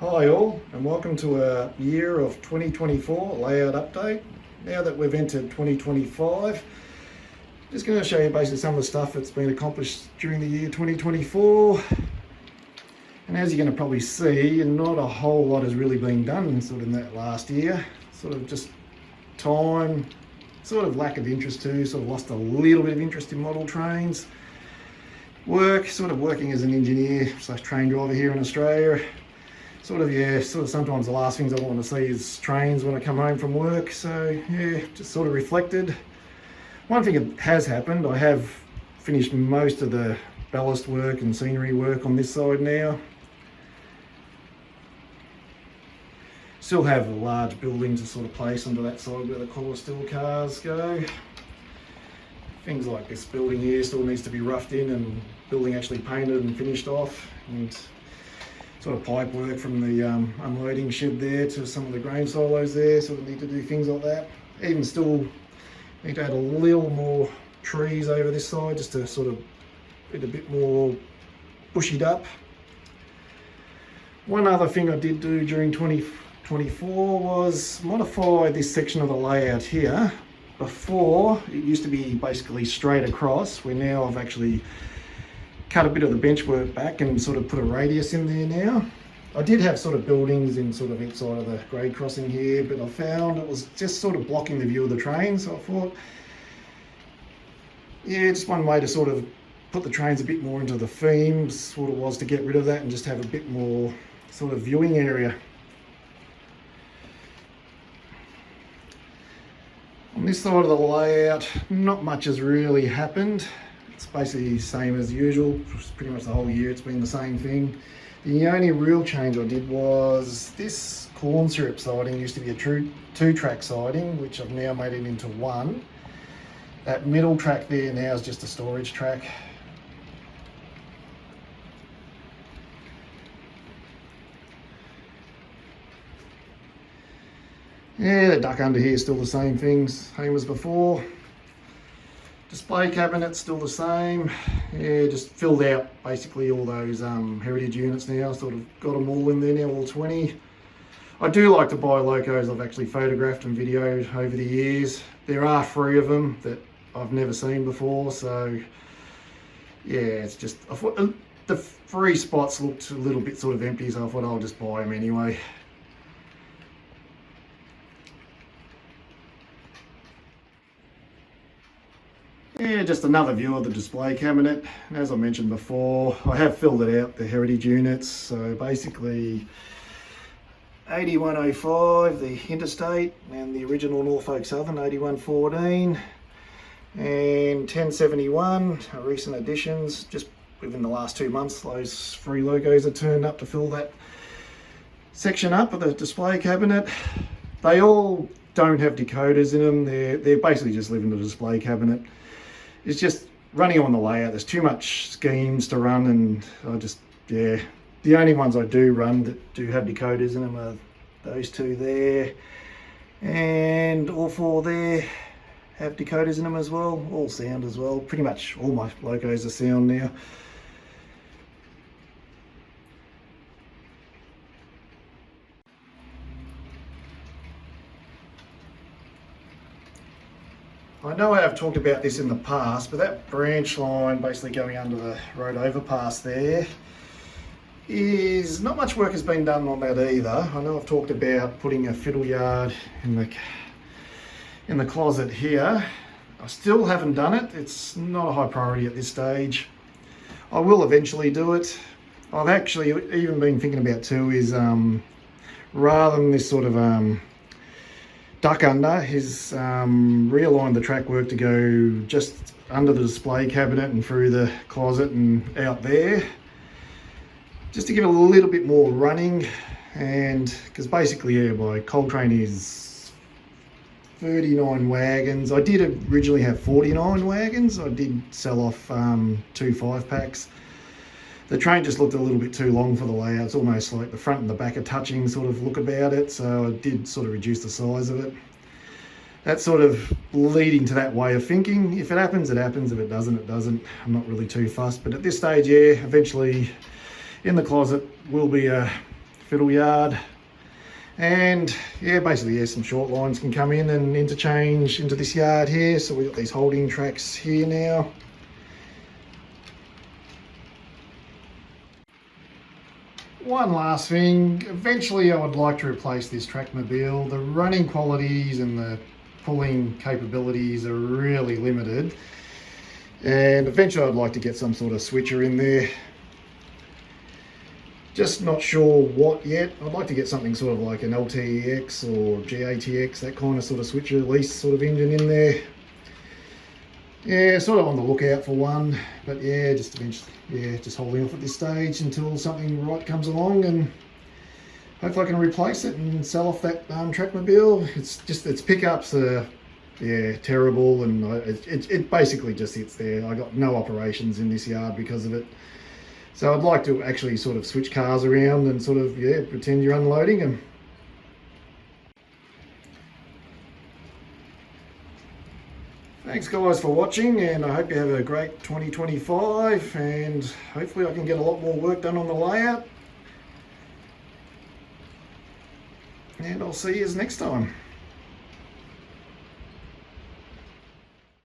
Hi all, and welcome to a year of 2024 layout update. Now that we've entered 2025, just going to show you basically some of the stuff that's been accomplished during the year 2024. And as you're going to probably see, not a whole lot has really been done sort of in that last year. Sort of just time, sort of lack of interest too, sort of lost a little bit of interest in model trains. Work, sort of working as an engineer / train driver here in Australia. Sort of sometimes the last things I want to see is trains when I come home from work. So yeah, just sort of reflected. One thing that has happened, I have finished most of the ballast work and scenery work on this side now. Still have a large building to sort of place onto that side where the collar steel cars go. Things like this building here still needs to be roughed in and building actually painted and finished off. And sort of pipe work from the unloading shed there to some of the grain silos there, sort of need to do things like that. Even still need to add a little more trees over this side just to sort of get a bit more bushied up. One other thing I did do during 2024 was modify this section of the layout here. Before, it used to be basically straight across, where now I've actually cut a bit of the benchwork back and sort of put a radius in there now. I did have sort of buildings in sort of outside of the grade crossing here, but I found it was just sort of blocking the view of the train. So I thought, yeah, just one way to sort of put the trains a bit more into the themes, sort of was to get rid of that and just have a bit more sort of viewing area. On this side of the layout, not much has really happened. It's basically the same as usual, pretty much the whole year it's been the same thing. The only real change I did was this corn syrup siding used to be a true two-track siding, which I've now made it into one. That middle track there now is just a storage track. Yeah, the duck under here is still the same things, same as before. Display cabinet's still the same. Yeah, just filled out basically all those heritage units now. Sort of got them all in there now, all 20. I do like to buy locos I've actually photographed and videoed over the years. There are 3 of them that I've never seen before, so yeah, it's just, I thought the 3 spots looked a little bit sort of empty, so I thought I'll just buy them anyway. Yeah, just another view of the display cabinet. As I mentioned before, I have filled it out, the heritage units. So basically 8105, the interstate, and the original Norfolk Southern 8114, and 1071, recent additions. Just within the last 2 months, those 3 logos have turned up to fill that section up of the display cabinet. They all don't have decoders in them. They're basically just live in the display cabinet. It's just running on the layout. There's too much schemes to run, and yeah, the only ones I do run that do have decoders in them are those 2 there, and all 4 there have decoders in them as well, all sound as well. Pretty much all my logos are sound now. I know I have talked about this in the past, but that branch line basically going under the road overpass there is not much work has been done on that either. I know I've talked about putting a fiddle yard in the closet here. I still haven't done it. It's not a high priority at this stage. I will eventually do it. I've actually even been thinking about too is rather than this sort of duck under, is realigned the track work to go just under the display cabinet and through the closet and out there, just to give it a little bit more running. And because basically, yeah, my coal train is 39 wagons. I did originally have 49 wagons. I did sell off 2 5-packs. The train just looked a little bit too long for the layout. It's almost like the front and the back are touching sort of look about it. So I did sort of reduce the size of it. That's sort of leading to that way of thinking. If it happens, it happens. If it doesn't, it doesn't. I'm not really too fussed. But at this stage, yeah, eventually in the closet will be a fiddle yard. And yeah, basically some short lines can come in and interchange into this yard here. So we've got these holding tracks here now. One last thing, eventually I would like to replace this Trackmobile. The running qualities and the pulling capabilities are really limited. And eventually I'd like to get some sort of switcher in there. Just not sure what yet. I'd like to get something sort of like an LTEX or GATX, that kind of sort of switcher release sort of engine in there. Yeah, sort of on the lookout for one, but yeah, just holding off at this stage until something right comes along, and hopefully I can replace it and sell off that Trackmobile. Its pickups are terrible, and it basically just sits there. I got no operations in this yard because of it. So I'd like to actually sort of switch cars around and sort of pretend you're unloading them. Thanks guys for watching, and I hope you have a great 2025, and hopefully I can get a lot more work done on the layout. And I'll see you next time.